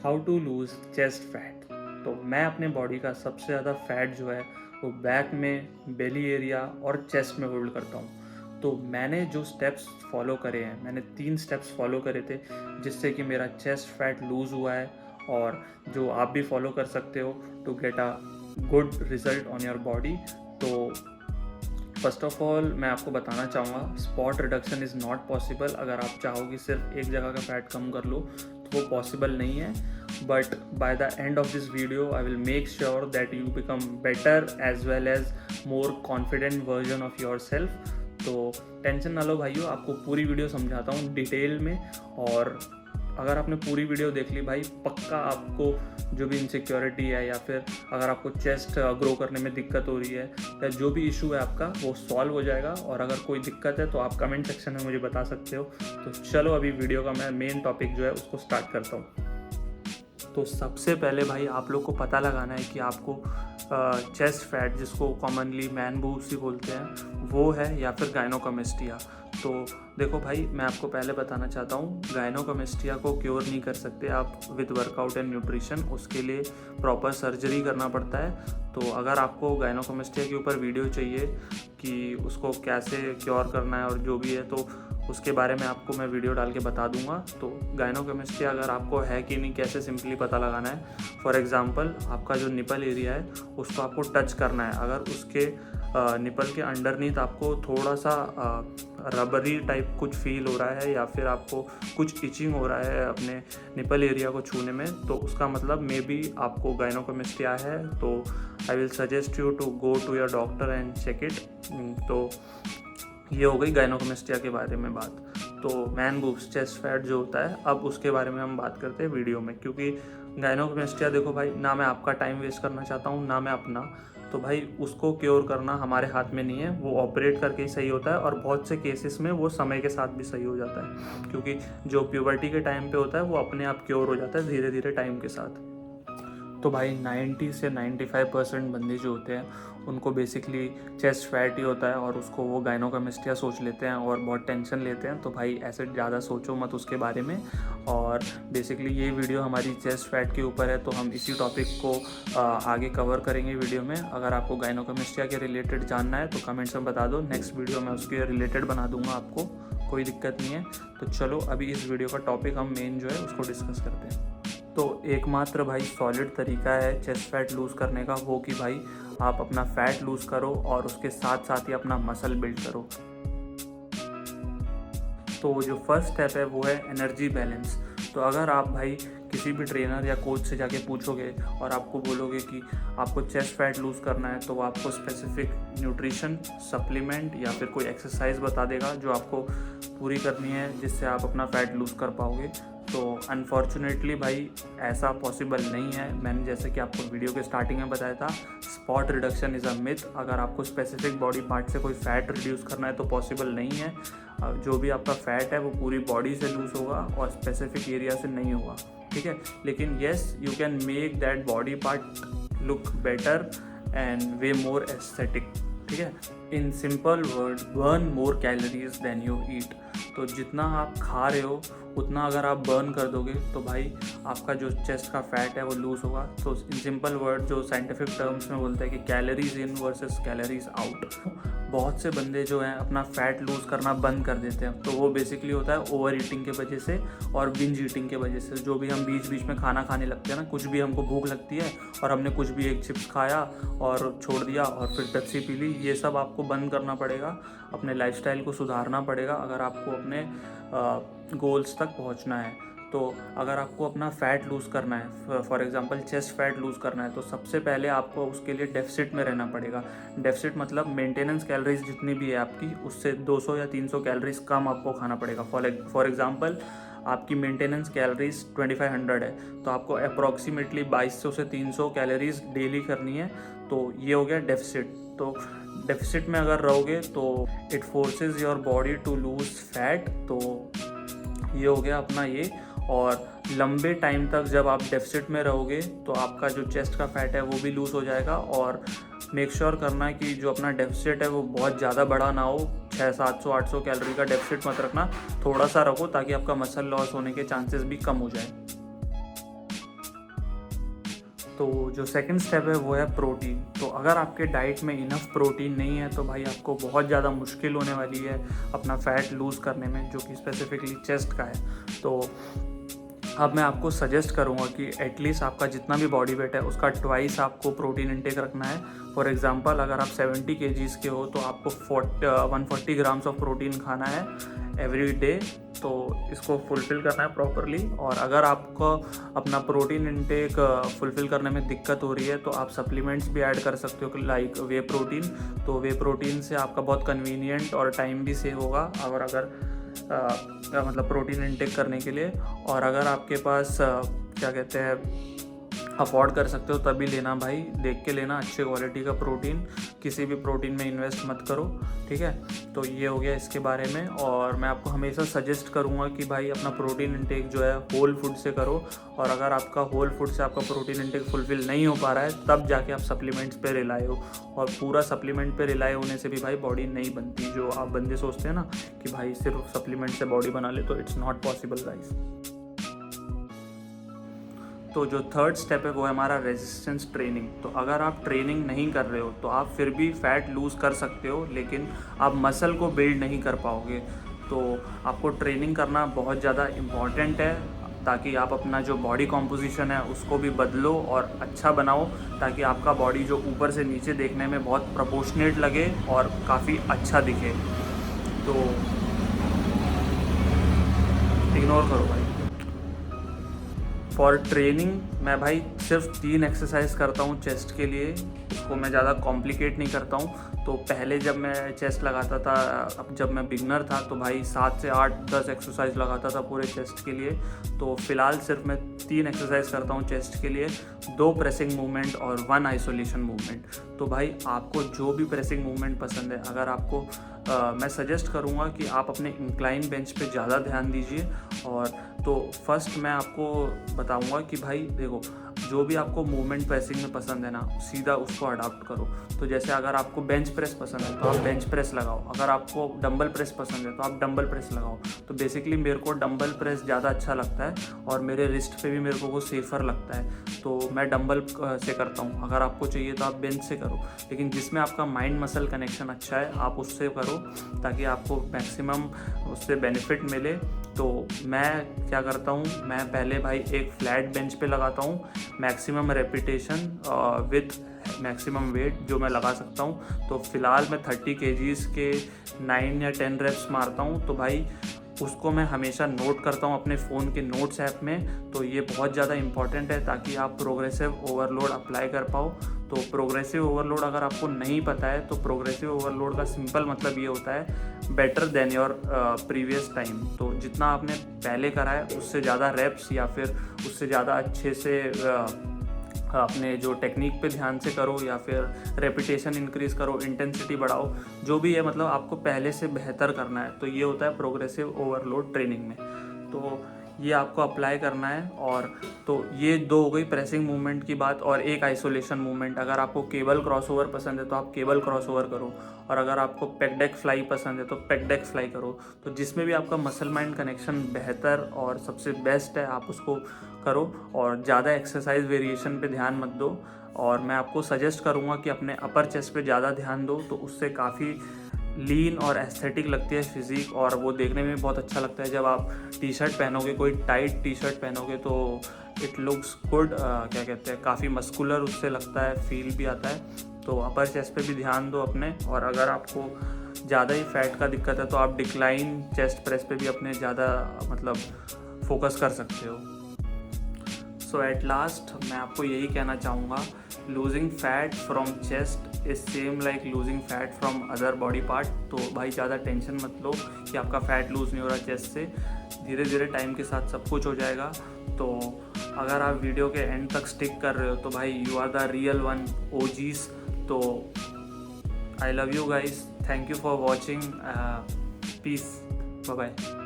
How to lose chest fat. तो मैं अपने बॉडी का सबसे ज़्यादा फैट जो है वो बैक में, बेली एरिया और चेस्ट में होल्ड करता हूँ। तो मैंने जो स्टेप्स फॉलो करे हैं, मैंने 3 स्टेप्स फॉलो करे थे जिससे कि मेरा चेस्ट फैट लूज़ हुआ है, और जो आप भी फॉलो कर सकते हो to get a good result on your body. तो फर्स्ट ऑफ ऑल मैं आपको बताना चाहूँगा, spot reduction is not possible. अगर आप चाहो कि सिर्फ एक जगह का फैट कम कर लो तो वो पॉसिबल नहीं है, but by the end of this video I will make sure that you become better as well as more confident version of yourself. तो टेंशन ना लो भाइयों, आपको पूरी वीडियो समझाता हूँ डिटेल में, और अगर आपने पूरी वीडियो देख ली भाई, पक्का आपको जो भी इनसिक्योरिटी है या फिर अगर आपको चेस्ट ग्रो करने में दिक्कत हो रही है या जो भी इशू है आपका वो सॉल्व हो जाएगा। और अगर कोई दिक्कत है तो आप कमेंट सेक्शन में मुझे बता सकते हो। तो चलो अभी वीडियो का मैं मेन टॉपिक जो है उसको स्टार्ट करता हूँ। तो सबसे पहले भाई आप लोग को पता लगाना है कि आपको चेस्ट फैट, जिसको कॉमनली मैन बूब्स ही बोलते हैं, वो है या फिर गायनोकमेस्टिया। तो देखो भाई, मैं आपको पहले बताना चाहता हूँ, गायनोकमेस्टिया को क्योर नहीं कर सकते आप विद वर्कआउट एंड न्यूट्रिशन। उसके लिए प्रॉपर सर्जरी करना पड़ता है। तो अगर आपको गायनोकमेस्टिया के ऊपर वीडियो चाहिए कि उसको कैसे क्योर करना है और जो भी है, तो उसके बारे में आपको मैं वीडियो डाल के बता दूंगा। तो गायनोकमेस्टिया अगर आपको है कि नहीं, कैसे सिंपली पता लगाना है, फॉर एग्जांपल आपका जो निपल एरिया है उसको आपको टच करना है। अगर उसके निपल के अंडरनीथ आपको थोड़ा सा रबरी टाइप कुछ फील हो रहा है या फिर आपको कुछ इचिंग हो रहा है अपने निपल एरिया को छूने में, तो उसका मतलब मे बी आपको गायनोकमेस्टिया है। तो I will suggest you to go to your doctor and check it. तो ये हो गई गायनोकमेस्टिया के बारे में बात। तो मैन बूब्स, चेस्ट फैट जो होता है, अब उसके बारे में हम बात करते हैं वीडियो में, क्योंकि गायनोकमेस्टिया देखो भाई, ना मैं आपका टाइम वेस्ट करना चाहता हूँ ना मैं अपना। तो भाई उसको क्योर करना हमारे हाथ में नहीं है, वो ऑपरेट करके ही सही होता है, और बहुत से केसेस में वो समय के साथ भी सही हो जाता है, क्योंकि जो प्यूबर्टी के टाइम पे होता है वो अपने आप क्योर हो जाता है धीरे धीरे टाइम के साथ। तो भाई 90 से 95% बंदे जो होते हैं उनको बेसिकली चेस्ट फैट ही होता है, और उसको वो गायनोकमेस्टिया सोच लेते हैं और बहुत टेंशन लेते हैं। तो भाई ऐसे ज़्यादा सोचो मत उसके बारे में। और बेसिकली ये वीडियो हमारी चेस्ट फैट के ऊपर है, तो हम इसी टॉपिक को आगे कवर करेंगे वीडियो में। अगर आपको गायनोकमेस्टिया के रिलेटेड जानना है तो कमेंट्स में बता दो, नेक्स्ट वीडियो में उसके रिलेटेड बना दूंगा, आपको कोई दिक्कत नहीं है। तो चलो अभी इस वीडियो का टॉपिक हम मेन जो है उसको डिस्कस करते हैं। तो एकमात्र भाई सॉलिड तरीका है चेस्ट फैट लूज़ करने का, वो कि भाई आप अपना फैट लूज़ करो और उसके साथ साथ ही अपना मसल बिल्ड करो। तो जो फर्स्ट स्टेप है वो है एनर्जी बैलेंस। तो अगर आप भाई किसी भी ट्रेनर या कोच से जाके पूछोगे और आपको बोलोगे कि आपको चेस्ट फैट लूज़ करना है, तो वो आपको स्पेसिफिक न्यूट्रिशन सप्लीमेंट या फिर कोई एक्सरसाइज बता देगा जो आपको पूरी करनी है, जिससे आप अपना फैट लूज़ कर पाओगे। तो अनफॉर्चुनेटली भाई ऐसा पॉसिबल नहीं है। मैंने जैसे कि आपको वीडियो के स्टार्टिंग में बताया था, spot reduction is a myth. अगर आपको स्पेसिफिक बॉडी पार्ट से कोई फैट रिड्यूस करना है तो पॉसिबल नहीं है। जो भी आपका फैट है वो पूरी बॉडी से लूज़ होगा और स्पेसिफिक एरिया से नहीं होगा, ठीक है। लेकिन yes, you can make that body part look better and way more aesthetic, ठीक है। In simple word, burn more calories than you eat. तो जितना आप खा रहे हो उतना अगर आप बर्न कर दोगे तो भाई आपका जो चेस्ट का फैट है वो लूज़ होगा। तो इन सिंपल वर्ड, जो साइंटिफिक टर्म्स में बोलते हैं कि calories in versus calories out. बहुत से बंदे जो हैं अपना फैट लूज़ करना बंद कर देते हैं, तो वो बेसिकली होता है ओवर ईटिंग के वजह से और बिंज ईटिंग के वजह से। जो भी हम बीच बीच में खाना खाने लगते हैं ना, कुछ भी हमको भूख लगती है और हमने कुछ भी एक चिप्स खाया और छोड़ दिया और फिर पेप्सी पी ली, ये सब आपको बंद करना पड़ेगा। अपने लाइफस्टाइल को सुधारना पड़ेगा अगर आपको अपने गोल्स तक पहुंचना है। तो अगर आपको अपना फ़ैट लूज़ करना है, for example chest fat lose करना है, तो सबसे पहले आपको उसके लिए डेफिसिट में रहना पड़ेगा। डेफिसिट मतलब मेंटेनेंस कैलोरीज जितनी भी है आपकी, उससे 200 या 300 कैलोरीज कम आपको खाना पड़ेगा। फॉर एग्जांपल आपकी मेंटेनेंस कैलोरीज 2500 है, तो आपको अप्रॉक्सीमेटली 2200 से 300 कैलोरीज डेली करनी है। तो ये हो गया डेफिसिट। तो डेफिसिट में अगर रहोगे तो it forces your body to lose fat. तो ये हो गया अपना ये। और लंबे टाइम तक जब आप डेफिसिट में रहोगे तो आपका जो चेस्ट का फैट है वो भी लूज़ हो जाएगा। और मेक श्योर करना है कि जो अपना डेफिसिट है वो बहुत ज़्यादा बड़ा ना हो। 600-700-800 कैलोरी का डेफिसिट मत रखना, थोड़ा सा रखो ताकि आपका मसल लॉस होने के चांसेस भी कम हो जाए। तो जो सेकंड स्टेप है वो है प्रोटीन। तो अगर आपके डाइट में इनफ प्रोटीन नहीं है तो भाई आपको बहुत ज़्यादा मुश्किल होने वाली है अपना फ़ैट लूज़ करने में, जो कि स्पेसिफिकली चेस्ट का है। तो अब मैं आपको सजेस्ट करूंगा कि एटलीस्ट आपका जितना भी बॉडी वेट है उसका ट्वाइस आपको प्रोटीन इंटेक रखना है। फॉर एग्जांपल अगर आप 70 kgs के हो तो आपको 140 ग्राम्स ऑफ प्रोटीन खाना है एवरी डे। तो इसको फुलफ़िल करना है प्रॉपरली। और अगर आपको अपना प्रोटीन इंटेक फुलफ़िल करने में दिक्कत हो रही है तो आप सप्लीमेंट्स भी ऐड कर सकते हो, लाइक वे प्रोटीन। तो वे प्रोटीन से आपका बहुत कन्वीनियंट और टाइम भी सेव होगा और अगर मतलब प्रोटीन इंटेक करने के लिए। और अगर आपके पास क्या कहते हैं अफोर्ड कर सकते हो तभी लेना भाई, देख के लेना अच्छे क्वालिटी का प्रोटीन। किसी भी प्रोटीन में इन्वेस्ट मत करो, ठीक है। तो ये हो गया इसके बारे में। और मैं आपको हमेशा सजेस्ट करूँगा कि भाई अपना प्रोटीन इंटेक जो है होल फूड से करो। और अगर आपका होल फूड से आपका प्रोटीन इंटेक फुलफिल नहीं हो पा रहा है तब जाके आप सप्लीमेंट्स पे रिलाई हो। और पूरा सप्लीमेंट पे रिलाई होने से भी भाई बॉडी नहीं बनती। जो आप बंदे सोचते हैं ना कि भाई सिर्फ सप्लीमेंट से बॉडी बना ले, तो इट्स नॉट पॉसिबल गाइस। तो जो थर्ड स्टेप है वो है हमारा रेजिस्टेंस ट्रेनिंग। तो अगर आप ट्रेनिंग नहीं कर रहे हो तो आप फिर भी फैट लूज़ कर सकते हो, लेकिन आप मसल को बिल्ड नहीं कर पाओगे। तो आपको ट्रेनिंग करना बहुत ज़्यादा इम्पॉर्टेंट है ताकि आप अपना जो बॉडी कॉम्पोजिशन है उसको भी बदलो और अच्छा बनाओ, ताकि आपका बॉडी जो ऊपर से नीचे देखने में बहुत प्रोपोर्शनेट लगे और काफ़ी अच्छा दिखे। तो इग्नोर करो भाई। फॉर ट्रेनिंग मैं भाई सिर्फ 3 एक्सरसाइज करता हूँ चेस्ट के लिए, उसको मैं ज़्यादा कॉम्प्लिकेट नहीं करता हूँ। तो पहले जब मैं चेस्ट लगाता था, अब जब मैं बिगनर था तो भाई 7 से 8-10 एक्सरसाइज लगाता था पूरे चेस्ट के लिए। तो फ़िलहाल सिर्फ मैं 3 एक्सरसाइज करता हूँ चेस्ट के लिए, 2 प्रेसिंग मूवमेंट और 1 आइसोलेशन मूवमेंट। तो भाई आपको जो भी प्रेसिंग मूवमेंट पसंद है, अगर आपको मैं सजेस्ट करूँगा कि आप अपने इंक्लाइन बेंच पे ज़्यादा ध्यान दीजिए। और तो फर्स्ट मैं आपको बताऊँगा कि भाई देखो, जो भी आपको मूवमेंट प्रेसिंग में पसंद है ना, सीधा उसको अडॉप्ट करो। तो जैसे अगर आपको बेंच प्रेस पसंद है तो आप बेंच प्रेस लगाओ, अगर आपको डंबल प्रेस पसंद है तो आप डंबल प्रेस लगाओ। तो बेसिकली मेरे को डंबल प्रेस ज़्यादा अच्छा लगता है और मेरे रिस्ट पे भी मेरे को वो सेफ़र लगता है, तो मैं डंबल से करता हूँ। अगर आपको चाहिए तो आप बेंच से करो, लेकिन जिसमें आपका माइंड मसल कनेक्शन अच्छा है आप उससे करो ताकि आपको मैक्सिमम उससे बेनिफिट मिले। तो मैं क्या करता हूँ, मैं पहले भाई एक फ्लैट बेंच पे लगाता हूँ maximum repetition with maximum weight जो मैं लगा सकता हूँ। तो फिलहाल मैं 30 kgs के 9 या 10 रेप्स मारता हूँ। तो भाई उसको मैं हमेशा नोट करता हूँ अपने फ़ोन के नोट्स ऐप में। तो ये बहुत ज़्यादा इंपॉर्टेंट है ताकि आप प्रोग्रेसिव ओवरलोड अप्लाई कर पाओ। तो प्रोग्रेसिव ओवरलोड अगर आपको नहीं पता है तो प्रोग्रेसिव ओवरलोड का सिंपल मतलब ये होता है better than your previous time. तो जितना आपने पहले करा है उससे ज़्यादा रेप्स या फिर उससे ज़्यादा अच्छे से अपने जो टेक्निक पे ध्यान से करो या फिर रेपिटेशन इंक्रीज़ करो, इंटेंसिटी बढ़ाओ, जो भी है, मतलब आपको पहले से बेहतर करना है। तो ये होता है प्रोग्रेसिव ओवरलोड ट्रेनिंग में। तो ये आपको अप्लाई करना है। और तो ये 2 हो गई प्रेसिंग मूवमेंट की बात, और एक आइसोलेशन मूवमेंट। अगर आपको केबल क्रॉसओवर पसंद है तो आप केबल क्रॉसओवर करो, और अगर आपको पेक डेक फ्लाई पसंद है तो पेक डेक फ्लाई करो। तो जिसमें भी आपका मसल माइंड कनेक्शन बेहतर और सबसे बेस्ट है आप उसको करो, और ज़्यादा एक्सरसाइज वेरिएशन पे ध्यान मत दो। और मैं आपको सजेस्ट करूँगा कि अपने अपर चेस्ट पे ज़्यादा ध्यान दो, तो उससे काफ़ी लीन और एस्थेटिक लगती है फिज़िक, और वो देखने में बहुत अच्छा लगता है। जब आप टी शर्ट पहनोगे, कोई टाइट टी शर्ट पहनोगे तो इट लुक्स गुड, क्या कहते हैं, काफ़ी मस्कुलर उससे लगता है, फील भी आता है। तो अपर चेस्ट पे भी ध्यान दो अपने। और अगर आपको ज़्यादा ही फैट का दिक्कत है तो आप डिक्लाइन चेस्ट प्रेस पे भी अपने ज़्यादा मतलब फोकस कर सकते हो। सो एट लास्ट मैं आपको यही कहना चाहूँगा, losing fat from chest is same like losing fat from other body part. तो भाई ज़्यादा टेंशन मत लो कि आपका फ़ैट लूज़ नहीं हो रहा चेस्ट से, धीरे धीरे टाइम के साथ सब कुछ हो जाएगा। तो अगर आप वीडियो के एंड तक स्टिक कर रहे हो तो भाई you are the real one, OGs। तो I love you guys, thank you for watching, peace, bye bye.